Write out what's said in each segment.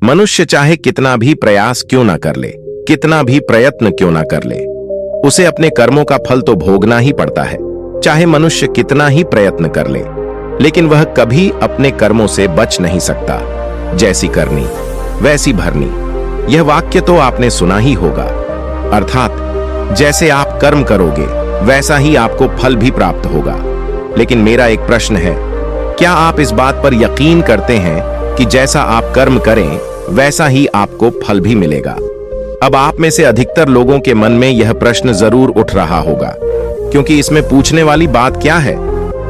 मनुष्य चाहे कितना भी प्रयास क्यों ना कर ले, कितना भी प्रयत्न क्यों ना कर ले, उसे अपने कर्मों का फल तो भोगना ही पड़ता है। चाहे मनुष्य कितना ही प्रयत्न कर ले, लेकिन वह कभी अपने कर्मों से बच नहीं सकता। जैसी करनी वैसी भरनी, यह वाक्य तो आपने सुना ही होगा। अर्थात जैसे आप कर्म करोगे वैसा ही आपको फल भी प्राप्त होगा। लेकिन मेरा एक प्रश्न है, क्या आप इस बात पर यकीन करते हैं कि जैसा आप कर्म करें वैसा ही आपको फल भी मिलेगा? अब आप में से अधिकतर लोगों के मन में यह प्रश्न जरूर उठ रहा होगा, क्योंकि इसमें पूछने वाली बात क्या है?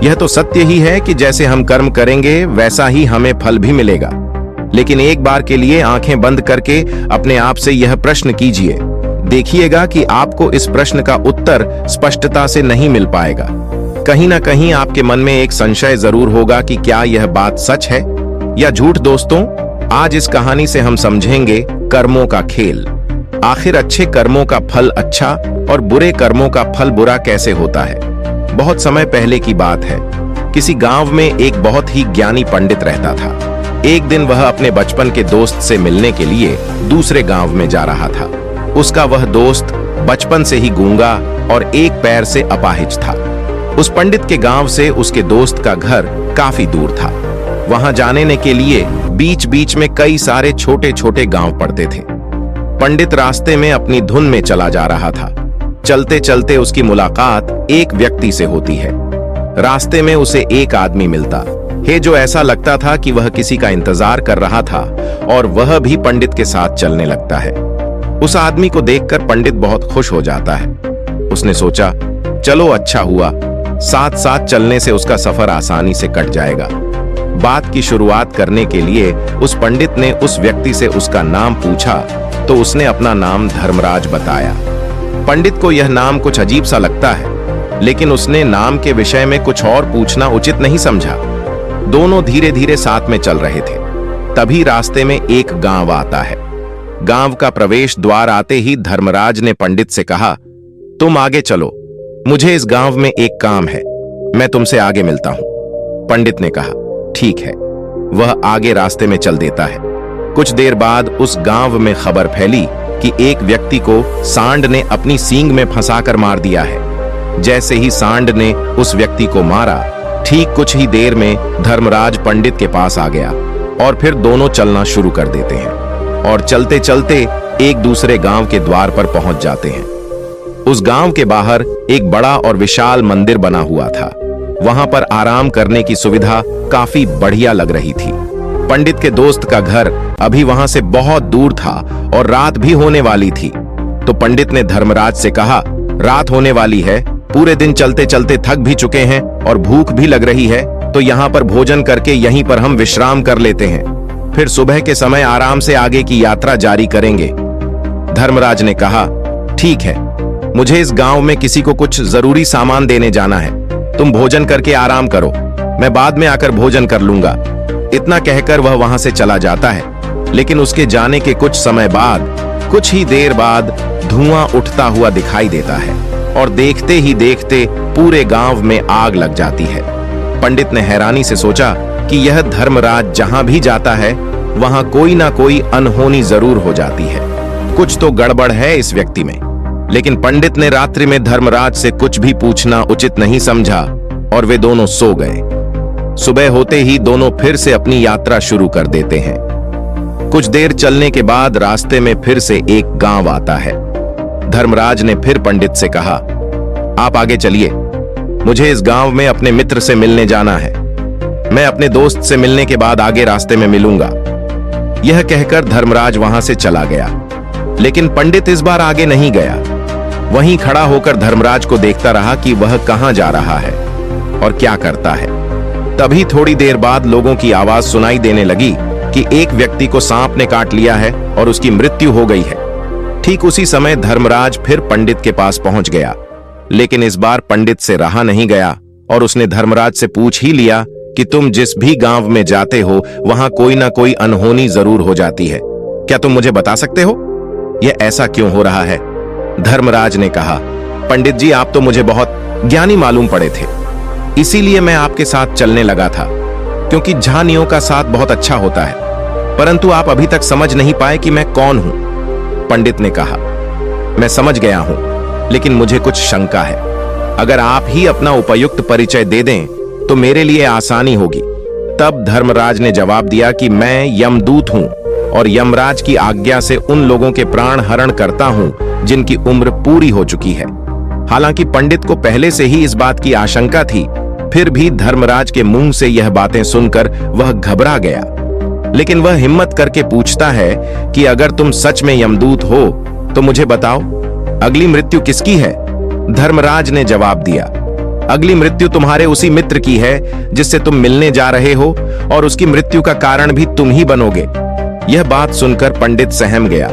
यह तो सत्य ही है कि जैसे हम कर्म करेंगे वैसा ही हमें फल भी मिलेगा। लेकिन एक बार के लिए आंखें बंद करके अपने आप से यह प्रश्न कीजिए, देखिएगा कि आपको इस प्रश्न का उत्तर स्पष्टता से नहीं मिल पाएगा। कहीं ना कहीं आपके मन में एक संशय जरूर होगा कि क्या यह बात सच है या झूठ। दोस्तों, आज इस कहानी से हम समझेंगे कर्मों का खेल। आखिर अच्छे कर्मों का फल अच्छा और बुरे कर्मों का फल बुरा कैसे होता है। बहुत समय पहले की बात है, किसी गांव में एक बहुत ही ज्ञानी पंडित रहता था। एक दिन वह अपने बचपन के दोस्त से मिलने के लिए दूसरे गांव में जा रहा था। उसका वह दोस्त बचपन से ही गूंगा और एक पैर से अपाहिज था। उस पंडित के गांव से उसके दोस्त का घर काफी दूर था। वहां जाने के लिए बीच बीच में कई सारे छोटे छोटे गांव पड़ते थे। पंडित रास्ते में अपनी धुन में चला जा रहा था। चलते चलते उसकी मुलाकात एक व्यक्ति से होती है। रास्ते में उसे एक आदमी मिलता है जो ऐसा लगता था कि वह किसी का इंतजार कर रहा था, और वह भी पंडित के साथ चलने लगता है। उस आदमी को देखकर पंडित बहुत खुश हो जाता है। उसने सोचा, चलो अच्छा हुआ, साथ साथ चलने से उसका सफर आसानी से कट जाएगा। बात की शुरुआत करने के लिए उस पंडित ने उस व्यक्ति से उसका नाम पूछा, तो उसने अपना नाम धर्मराज बताया। पंडित को यह नाम कुछ अजीब सा लगता है, लेकिन उसने नाम के विषय में कुछ और पूछना उचित नहीं समझा। दोनों धीरे धीरे साथ में चल रहे थे। तभी रास्ते में एक गांव आता है। गांव का प्रवेश द्वार आते ही धर्मराज ने पंडित से कहा, तुम आगे चलो, मुझे इस गांव में एक काम है, मैं तुमसे आगे मिलता हूं। पंडित ने कहा, ठीक है। वह आगे रास्ते में चल देता है। कुछ देर बाद उस गांव में खबर फैली कि एक व्यक्ति को सांड ने अपनी सींग में फंसाकर मार दिया है। जैसे ही सांड ने उस व्यक्ति को मारा, ठीक कुछ ही देर में धर्मराज पंडित के पास आ गया और फिर दोनों चलना शुरू कर देते हैं और चलते चलते एक दूसरे गांव के द्वार पर पहुंच जाते हैं। उस गांव के बाहर एक बड़ा और विशाल मंदिर बना हुआ था। वहां पर आराम करने की सुविधा काफी बढ़िया लग रही थी। पंडित के दोस्त का घर अभी वहां से बहुत दूर था और रात भी होने वाली थी। तो पंडित ने धर्मराज से कहा, रात होने वाली है, पूरे दिन चलते चलते थक भी चुके हैं और भूख भी लग रही है, तो यहाँ पर भोजन करके यहीं पर हम विश्राम कर लेते हैं, फिर सुबह के समय आराम से आगे की यात्रा जारी करेंगे। धर्मराज ने कहा, ठीक है, मुझे इस गांव में किसी को कुछ जरूरी सामान देने जाना है, तुम भोजन करके आराम करो, मैं बाद में आकर भोजन कर लूंगा। इतना कहकर वह वहां से चला जाता है। लेकिन उसके जाने के कुछ समय बाद, कुछ ही देर बाद धुआं उठता हुआ दिखाई देता है और देखते ही देखते पूरे गांव में आग लग जाती है। पंडित ने हैरानी से सोचा कि यह धर्मराज जहां भी जाता है वहां कोई ना कोई अनहोनी जरूर हो जाती है, कुछ तो गड़बड़ है इस व्यक्ति में। लेकिन पंडित ने रात्रि में धर्मराज से कुछ भी पूछना उचित नहीं समझा और वे दोनों सो गए। सुबह होते ही दोनों फिर से अपनी यात्रा शुरू कर देते हैं। कुछ देर चलने के बाद रास्ते में फिर से एक गांव आता है। धर्मराज ने फिर पंडित से कहा, आप आगे चलिए, मुझे इस गांव में अपने मित्र से मिलने जाना है, मैं अपने दोस्त से मिलने के बाद आगे रास्ते में मिलूंगा। यह कहकर धर्मराज वहां से चला गया। लेकिन पंडित इस बार आगे नहीं गया। वहीं खड़ा होकर धर्मराज को देखता रहा कि वह कहां जा रहा है और क्या करता है। तभी थोड़ी देर बाद लोगों की आवाज सुनाई देने लगी कि एक व्यक्ति को सांप ने काट लिया है और उसकी मृत्यु हो गई है। ठीक उसी समय धर्मराज फिर पंडित के पास पहुंच गया। लेकिन इस बार पंडित से रहा नहीं गया और उसने धर्मराज से पूछ ही लिया कि तुम जिस भी गांव में जाते हो वहां कोई ना कोई अनहोनी जरूर हो जाती है, क्या तुम मुझे बता सकते हो यह ऐसा क्यों हो रहा है? धर्मराज ने कहा, पंडित जी, आप तो मुझे बहुत ज्ञानी मालूम पड़े थे, इसीलिए मैं आपके साथ चलने लगा था, क्योंकि ज्ञानियों का साथ बहुत अच्छा होता है। परंतु आप अभी तक समझ नहीं पाए कि मैं कौन हूं। पंडित ने कहा, मैं समझ गया हूं, लेकिन मुझे कुछ शंका है। अगर आप ही अपना उपयुक्त परिचय दे दें तो मेरे लिए आसानी होगी। तब धर्मराज ने जवाब दिया कि मैं यमदूत हूं और यमराज की आज्ञा से उन लोगों के प्राण हरण करता हूं जिनकी उम्र पूरी हो चुकी है। हालांकि पंडित को पहले से ही इस बात की आशंका थी, फिर भी धर्मराज के मुंह से यह बातें सुनकर वह घबरा गया। लेकिन वह हिम्मत करके पूछता है कि अगर तुम सच में यमदूत हो तो मुझे बताओ, अगली मृत्यु किसकी है? धर्मराज ने जवाब दिया, अगली मृत्यु तुम्हारे उसी मित्र की है जिससे तुम मिलने जा रहे हो, और उसकी मृत्यु का कारण भी तुम ही बनोगे। यह बात सुनकर पंडित सहम गया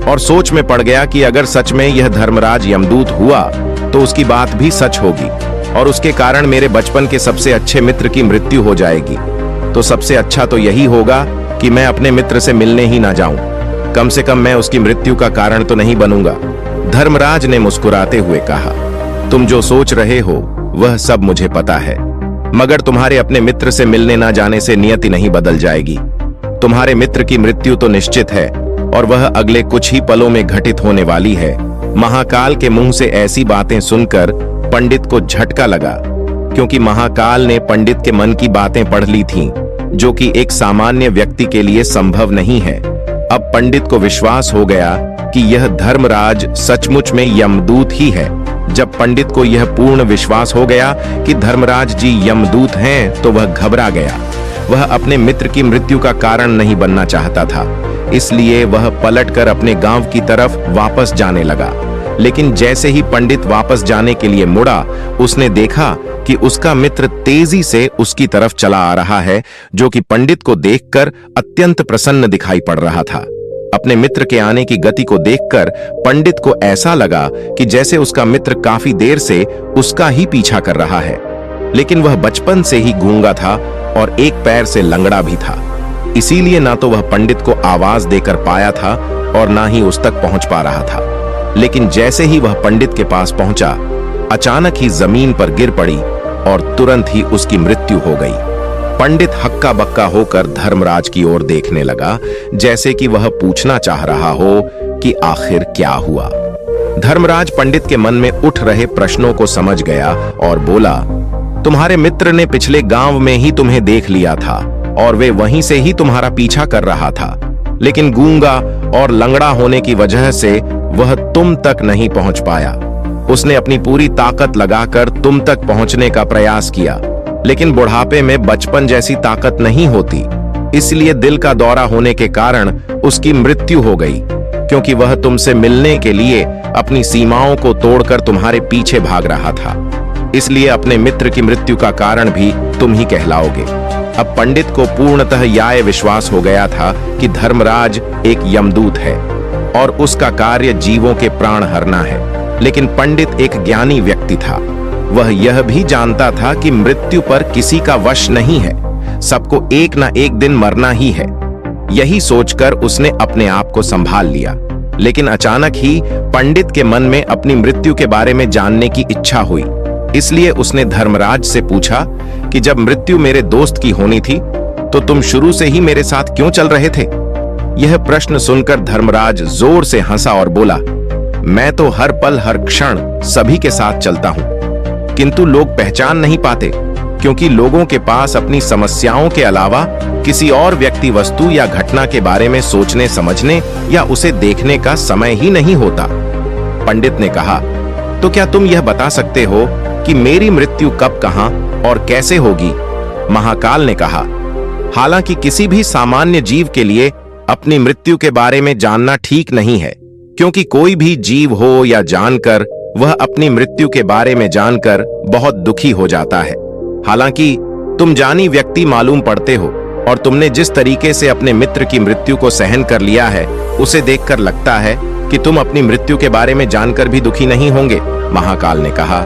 और सोच में पड़ गया कि अगर सच में यह धर्मराज यमदूत हुआ तो उसकी बात भी सच होगी और उसके कारण मेरे बचपन के सबसे अच्छे मित्र की मृत्यु हो जाएगी। तो सबसे अच्छा तो यही होगा कि मैं अपने मित्र से मिलने ही ना जाऊं। कम से कम मैं उसकी मृत्यु का कारण तो नहीं बनूंगा। धर्मराज ने मुस्कुराते हुए कहा, तुम जो सोच रहे हो वह सब मुझे पता है, मगर तुम्हारे अपने मित्र से मिलने ना जाने से नियति नहीं बदल जाएगी। तुम्हारे मित्र की मृत्यु तो निश्चित है और वह अगले कुछ ही पलों में घटित होने वाली है। महाकाल के मुंह से ऐसी बातें सुनकर पंडित को झटका लगा, क्योंकि महाकाल ने पंडित के मन की बातें पढ़ ली थीं, जो कि एक सामान्य व्यक्ति के लिए संभव नहीं है। अब पंडित को विश्वास हो गया कि यह धर्मराज सचमुच में यमदूत ही है। जब पंडित को यह पूर्ण विश्वास हो गया कि धर्मराज जी यमदूत हैं, तो वह घबरा गया। वह अपने मित्र की मृत्यु का कारण नहीं बनना चाहता था, इसलिए वह पलटकर अपने गांव की तरफ वापस जाने लगा। लेकिन जैसे ही पंडित वापस जाने के लिए मुड़ा, उसने देखा कि उसका मित्र तेजी से उसकी तरफ चला आ रहा है, जो कि पंडित को देखकर अत्यंत प्रसन्न दिखाई पड़ रहा था। अपने मित्र के आने की गति को देखकर पंडित को ऐसा लगा कि जैसे उसका मित्र काफी देर से उसका ही पीछा कर रहा है। लेकिन वह बचपन से ही गूंगा था और एक पैर से लंगड़ा भी था, इसीलिए ना तो वह पंडित को आवाज देकर पाया था और ना ही उस तक पहुंच पा रहा था। लेकिन जैसे ही वह पंडित के पास पहुंचा, अचानक ही जमीन पर गिर पड़ी और तुरंत ही उसकी मृत्यु हो गई। पंडित हक्का बक्का होकर धर्मराज की ओर देखने लगा, जैसे कि वह पूछना चाह रहा हो कि आखिर क्या हुआ। धर्मराज पंडित के मन में उठ रहे प्रश्नों को समझ गया और बोला, तुम्हारे मित्र ने पिछले गांव में ही तुम्हें देख लिया था और वे वहीं से ही तुम्हारा पीछा कर रहा था, लेकिन गूंगा और लंगड़ा होने की वजह से वह तुम तक नहीं पहुंच पाया। उसने अपनी पूरी ताकत लगाकर तुम तक पहुंचने का प्रयास किया, लेकिन बुढ़ापे में बचपन जैसी ताकत नहीं होती, इसलिए दिल का दौरा होने के कारण उसकी मृत्यु हो गई, क्योंकि वह तुमसे मिलने के लिए अपनी सीमाओं को तोड़कर तुम्हारे पीछे भाग रहा था। इसलिए अपने मित्र की मृत्यु का कारण भी तुम ही कहलाओगे। अब पंडित को पूर्णतः यह विश्वास हो गया था कि धर्मराज एक यमदूत है और उसका कार्य जीवों के प्राण हरना है। लेकिन पंडित एक ज्ञानी व्यक्ति था, वह यह भी जानता था कि मृत्यु पर किसी का वश नहीं है, सबको एक ना एक दिन मरना ही है। यही सोचकर उसने अपने आप को संभाल लिया। लेकिन अचानक ही पंडित के मन में अपनी मृत्यु के बारे में जानने की इच्छा हुई, इसलिए उसने धर्मराज से पूछा कि जब मृत्यु मेरे दोस्त की होनी थी तो तुम शुरू से ही मेरे साथ क्यों चल रहे थे? यह प्रश्न सुनकर धर्मराज जोर से हंसा और बोला, मैं तो हर पल हर क्षण सभी के साथ चलता हूं, किंतु लोग पहचान नहीं पाते, क्योंकि लोगों के पास अपनी समस्याओं के अलावा किसी और व्यक्ति, वस्तु या घटना के बारे में सोचने समझने या उसे देखने का समय ही नहीं होता। पंडित ने कहा, तो क्या तुम यह बता सकते हो कि मेरी मृत्यु कब, कहां और कैसे होगी? महाकाल ने कहा, हालांकि किसी भी सामान्य जीव के लिए अपनी मृत्यु के बारे में जानना ठीक नहीं है, क्योंकि कोई भी जीव हो या जानकर वह अपनी मृत्यु के बारे में जानकर बहुत दुखी हो जाता है। हालांकि तुम जानी व्यक्ति मालूम पड़ते हो और तुमने जिस तरीके से अपने मित्र की मृत्यु को सहन कर लिया है, उसे देखकर लगता है कि तुम अपनी मृत्यु के बारे में जानकर भी दुखी नहीं होंगे। महाकाल ने कहा,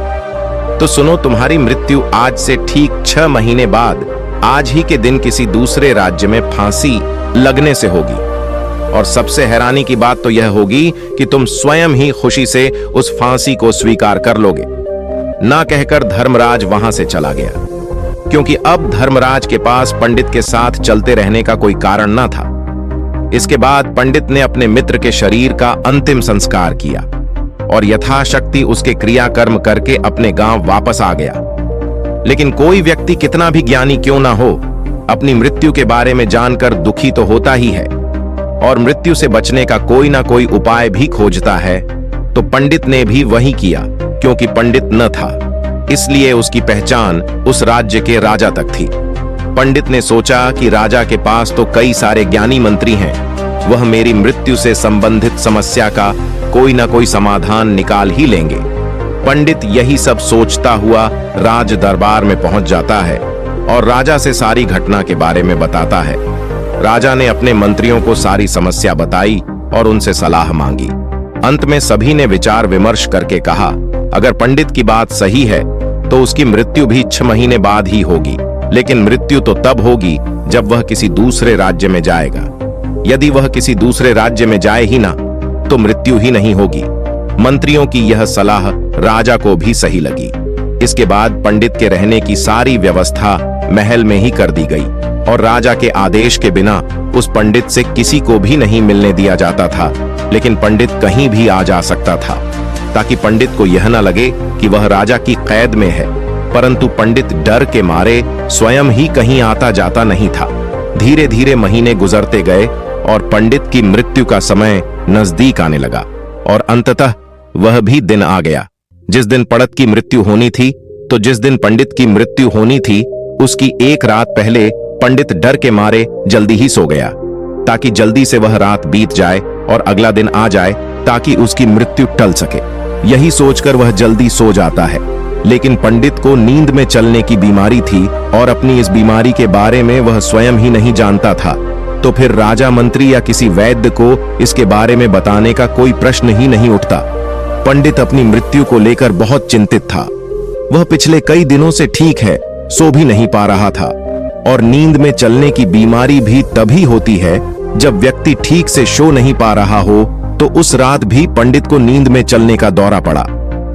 तो सुनो, तुम्हारी मृत्यु आज से ठीक 6 महीने बाद आज ही के दिन किसी दूसरे राज्य में फांसी लगने से होगी। और सबसे हैरानी की बात तो यह होगी कि तुम स्वयं ही खुशी से उस फांसी को स्वीकार कर लोगे। ना कहकर धर्मराज वहां से चला गया, क्योंकि अब धर्मराज के पास पंडित के साथ चलते रहने का कोई कारण ना था। इसके बाद पंडित ने अपने मित्र के शरीर का अंतिम संस्कार किया और यथाशक्ति उसके क्रियाकर्म करके अपने गांव वापस आ गया। लेकिन कोई व्यक्ति कितना भी ज्ञानी क्यों ना हो, अपनी मृत्यु के बारे में जानकर दुखी तो होता ही है और मृत्यु से बचने का कोई ना कोई उपाय भी खोजता है। तो पंडित ने भी वही किया, क्योंकि पंडित न था इसलिए उसकी पहचान उस राज्य के राजा तक थी। पंडित ने सोचा कि राजा के पास तो कई सारे ज्ञानी मंत्री हैं, वह मेरी मृत्यु से संबंधित समस्या का कोई ना कोई समाधान निकाल ही लेंगे। पंडित यही सब सोचता हुआ राज दरबार में पहुंच जाता है और राजा से सारी घटना के बारे में बताता है। राजा ने अपने मंत्रियों को सारी समस्या बताई और उनसे सलाह मांगी। अंत में सभी ने विचार विमर्श करके कहा, अगर पंडित की बात सही है तो उसकी मृत्यु भी 6 महीने बाद ही होगी, लेकिन मृत्यु तो तब होगी जब वह किसी दूसरे राज्य में जाएगा। यदि वह किसी दूसरे राज्य में जाए ही ना तो मृत्यु ही नहीं होगी। मंत्रियों की यह सलाह राजा को भी सही लगी। इसके बाद पंडित के रहने की सारी व्यवस्था महल में ही कर दी गई और राजा के आदेश के बिना उस पंडित से किसी को भी नहीं मिलने दिया जाता था। लेकिन पंडित कहीं भी आ जा सकता था, ताकि पंडित को यह न लगे कि वह राजा की कैद में है। परंतु पंडित डर के मारे स्वयं ही कहीं आता जाता नहीं था। धीरे धीरे महीने गुजरते गए और पंडित की मृत्यु का समय नजदीक आने लगा और अंततः वह भी दिन आ गया जिस दिन पंडित की मृत्यु होनी थी। तो जिस दिन पंडित की मृत्यु होनी थी उसकी एक रात पहले पंडित डर के मारे जल्दी ही सो गया, ताकि जल्दी से वह रात बीत जाए और अगला दिन आ जाए, ताकि उसकी मृत्यु टल सके। यही सोचकर वह जल्दी सो जाता है। लेकिन पंडित को नींद में चलने की बीमारी थी और अपनी इस बीमारी के बारे में वह स्वयं ही नहीं जानता था। तो फिर राजा, मंत्री या किसी वैद्य को इसके बारे में बताने का कोई प्रश्न ही नहीं उठता। पंडित अपनी मृत्यु को लेकर बहुत चिंतित था। वह पिछले कई दिनों से ठीक है, सो भी नहीं पा रहा था। और नींद में चलने की बीमारी भी तभी होती है जब व्यक्ति ठीक से सो नहीं पा रहा हो। तो उस रात भी पंडित को नींद में चलने का दौरा पड़ा।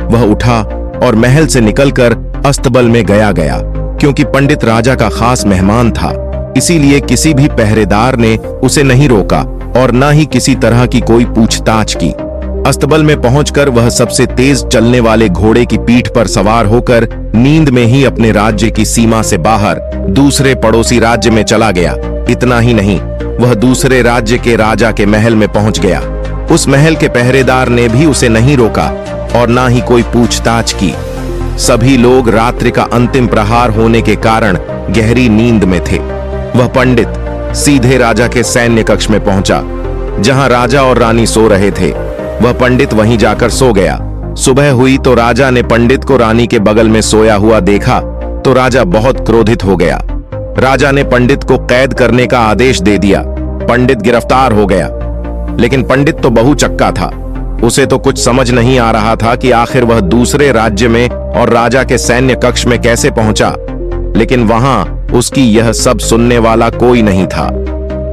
वह उठा और महल से निकलकर अस्तबल में गया, क्योंकि पंडित राजा का खास मेहमान था। इसीलिए किसी भी पहरेदार ने उसे नहीं रोका और न ही किसी तरह की कोई पूछताछ की। अस्तबल में पहुंचकर वह सबसे तेज चलने वाले घोड़े की पीठ पर सवार होकर नींद में ही अपने राज्य की सीमा से बाहर दूसरे पड़ोसी राज्य में चला गया। इतना ही नहीं, वह दूसरे राज्य के राजा के महल में पहुंच गया। उस महल के पहरेदार ने भी उसे नहीं रोका और ना ही कोई पूछताछ की। सभी लोग रात्रि का अंतिम प्रहार होने के कारण गहरी नींद में थे। वह पंडित सीधे राजा के सैन्य कक्ष में पहुंचा, जहां राजा और रानी सो रहे थे। वह पंडित वहीं जाकर सो गया। सुबह हुई तो राजा ने पंडित को रानी के बगल में सोया हुआ देखा तो राजा बहुत क्रोधित हो गया। राजा ने पंडित को कैद करने का आदेश दे दिया। पंडित गिरफ्तार हो गया। लेकिन पंडित तो बहुचक्का था। उसे तो कुछ समझ नहीं आ रहा था कि आखिर वह दूसरे राज्य में और राजा के सैन्य कक्ष में कैसे पहुंचा। लेकिन वहां उसकी यह सब सुनने वाला कोई नहीं था।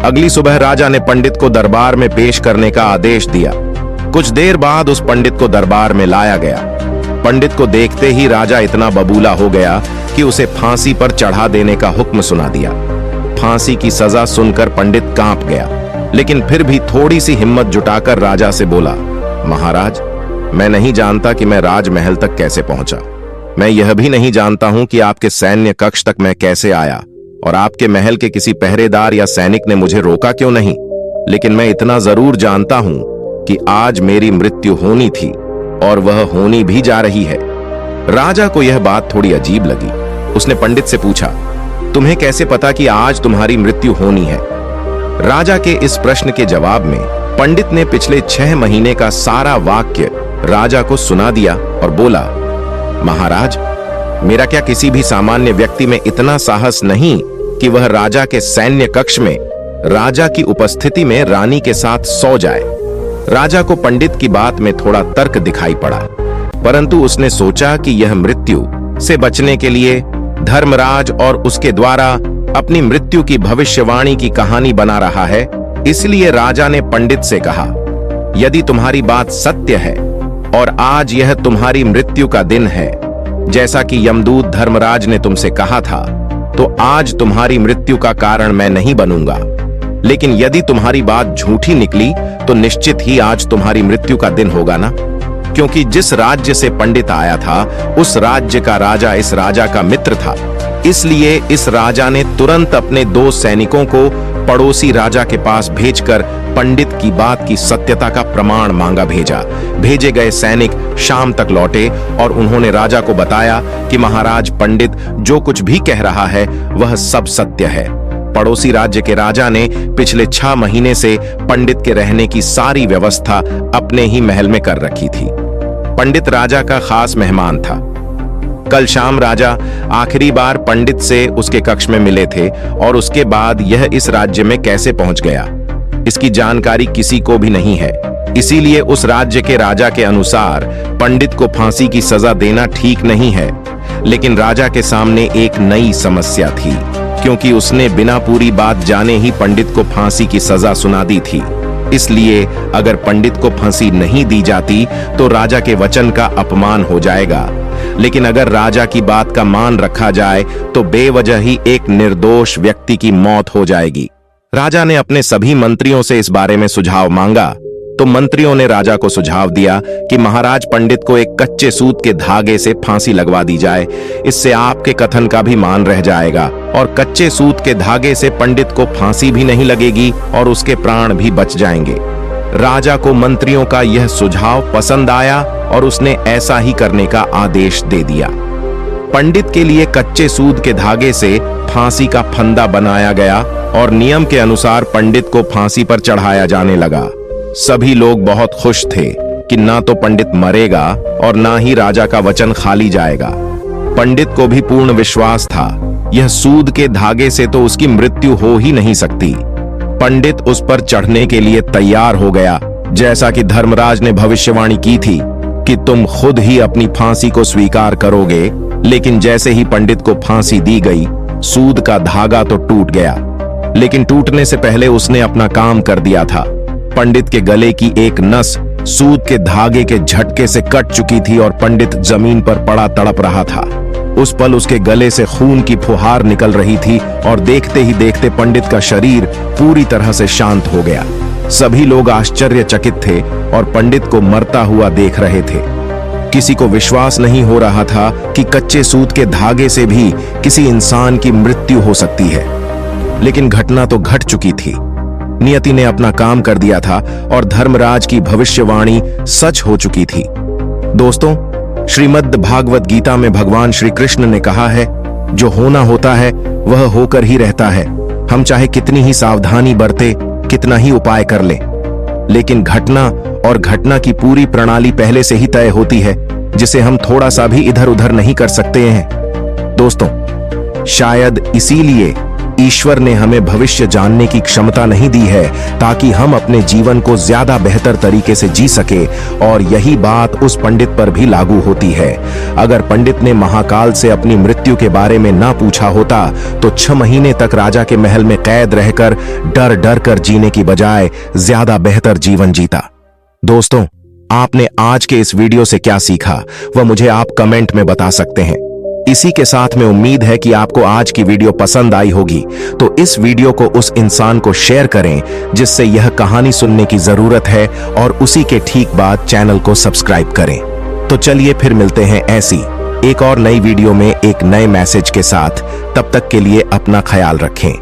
अगली सुबह राजा ने पंडित को दरबार में पेश करने का आदेश दिया। कुछ देर बाद उस पंडित को दरबार में लाया गया। पंडित को देखते ही राजा इतना बबूला हो गया कि उसे फांसी पर चढ़ा देने का हुक्म सुना दिया। फांसी की सजा सुनकर पंडित कांप गया, लेकिन फिर भी थोड़ी सी हिम्मत जुटाकर राजा से बोला, महाराज, मैं नहीं जानता कि मैं राजमहल तक कैसे पहुंचा। मैं यह भी नहीं जानता हूं कि आपके सैन्य कक्ष तक मैं कैसे आया और आपके महल के किसी पहरेदार या सैनिक ने मुझे रोका क्यों नहीं। लेकिन मैं इतना जरूर जानता हूं कि आज मेरी मृत्यु होनी थी और वह होनी भी जा रही है। राजा को यह बात थोड़ी अजीब लगी। उसने पंडित से पूछा, तुम्हें कैसे पता कि आज तुम्हारी मृत्यु होनी है? राजा के इस प्रश्न के जवाब में पंडित ने पिछले 6 महीने का सारा वाक्य राजा को सुना दिया और बोला, महाराज, मेरा क्या किसी भी सामान्य व्यक्ति में इतना साहस नहीं कि वह राजा के सैन्य कक्ष में राजा की उपस्थिति में रानी के साथ सो जाए। राजा को पंडित की बात में थोड़ा तर्क दिखाई पड़ा, परंतु उसने सोचा कि यह मृत्यु से बचने के लिए धर्मराज और उसके द्वारा अपनी मृत्यु की भविष्यवाणी की कहानी बना रहा है। इसलिए राजा ने पंडित से कहा, यदि तुम्हारी बात सत्य है और आज यह तुम्हारी मृत्यु का दिन है, जैसा कि यमदूत धर्मराज ने तुमसे कहा था, तो आज तुम्हारी मृत्यु का कारण मैं नहीं बनूंगा। लेकिन यदि तुम्हारी बात झूठी निकली तो निश्चित ही आज तुम्हारी मृत्यु का दिन होगा ना, क्योंकि जिस राज्य से पंडित आया था उस राज्य का राजा इस राजा का मित्र था। इसलिए इस राजा ने तुरंत अपने 2 सैनिकों को पड़ोसी राजा के पास भेजकर पंडित की बात की सत्यता का प्रमाण मांगा भेजा। भेजे गए सैनिक शाम तक लौटे और उन्होंने राजा को बताया कि महाराज पंडित जो कुछ भी कह रहा है वह सब सत्य है। पड़ोसी राज्य के राजा ने पिछले 6 महीने से पंडित के रहने की सारी व्यवस्था अपने ही महल में कर रखी थी। पंडित राजा का खास मेहमान था। कल शाम राजा आखिरी बार पंडित से उसके कक्ष में मिले थे और उसके बाद यह इस राज्य में कैसे पहुंच गया, इसकी जानकारी किसी को भी नहीं है। इसीलिए उस राज्य के राजा के अनुसार पंडित को फांसी की सजा देना ठीक नहीं है। लेकिन राजा के सामने एक नई समस्या थी, क्योंकि उसने बिना पूरी बात जाने ही पंडित को फांसी की सजा सुना दी थी। इसलिए अगर पंडित को फांसी नहीं दी जाती तो राजा के वचन का अपमान हो जाएगा, लेकिन अगर राजा की बात का मान रखा जाए तो बेवजह ही एक निर्दोष व्यक्ति की मौत हो जाएगी। राजा ने अपने सभी मंत्रियों से इस बारे में सुझाव मांगा तो मंत्रियों ने राजा को सुझाव दिया कि महाराज पंडित को एक कच्चे सूत के धागे से फांसी लगवा दी जाए। इससे आपके कथन का भी मान रह जाएगा और कच्चे सूत के धागे से पंडित को फांसी भी नहीं लगेगी और उसके प्राण भी बच जाएंगे। राजा को मंत्रियों का यह सुझाव पसंद आया और उसने ऐसा ही करने का आदेश दे दिया। पंडित के लिए कच्चे सूत के धागे से फांसी का फंदा बनाया गया और नियम के अनुसार पंडित को फांसी पर चढ़ाया जाने लगा। सभी लोग बहुत खुश थे कि ना तो पंडित मरेगा और ना ही राजा का वचन खाली जाएगा। पंडित को भी पूर्ण विश्वास था, यह सूद के धागे से तो उसकी मृत्यु हो ही नहीं सकती। पंडित उस पर चढ़ने के लिए तैयार हो गया, जैसा कि धर्मराज ने भविष्यवाणी की थी कि तुम खुद ही अपनी फांसी को स्वीकार करोगे। लेकिन जैसे ही पंडित को फांसी दी गई, सूद का धागा तो टूट गया, लेकिन टूटने से पहले उसने अपना काम कर दिया था। पंडित के गले की एक नस सूद के धागे के झटके से कट चुकी थी और पंडित जमीन पर पड़ा तड़प रहा था। उस पल उसके गले से खून की फुहार निकल रही थी और देखते ही देखते पंडित का शरीर पूरी तरह से शांत हो गया। सभी लोग आश्चर्यचकित थे और पंडित को मरता हुआ देख रहे थे। किसी को विश्वास नहीं हो रहा था कि कच्चे सूत के धागे से भी किसी इंसान की मृत्यु हो सकती है। लेकिन घटना तो घट चुकी थी। नियति ने अपना काम कर दिया था और धर्मराज की भविष्यवाणी सच हो चुकी थी। दोस्तों, श्रीमद् भागवत गीता में भगवान श्री कृष्ण ने कहा है, जो होना होता है वह होकर ही रहता है। हम चाहे कितनी ही सावधानी बरते, कितना ही उपाय कर ले, लेकिन घटना और घटना की पूरी प्रणाली पहले से ही तय होती है, जिसे हम थोड़ा सा भी इधर उधर नहीं कर सकते हैं। दोस्तों, शायद इसीलिए ईश्वर ने हमें भविष्य जानने की क्षमता नहीं दी है, ताकि हम अपने जीवन को ज्यादा बेहतर तरीके से जी सके। और यही बात उस पंडित पर भी लागू होती है। अगर पंडित ने महाकाल से अपनी मृत्यु के बारे में ना पूछा होता तो 6 महीने तक राजा के महल में कैद रहकर डर डर कर जीने की बजाय ज्यादा बेहतर जीवन जीता। दोस्तों, आपने आज के इस वीडियो से क्या सीखा वह मुझे आप कमेंट में बता सकते हैं। इसी के साथ में उम्मीद है कि आपको आज की वीडियो पसंद आई होगी, तो इस वीडियो को उस इंसान को शेयर करें जिससे यह कहानी सुनने की जरूरत है, और उसी के ठीक बाद चैनल को सब्सक्राइब करें। तो चलिए फिर मिलते हैं ऐसी एक और नई वीडियो में एक नए मैसेज के साथ। तब तक के लिए अपना ख्याल रखें।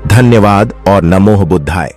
धन्यवाद और नमो बुद्धाय।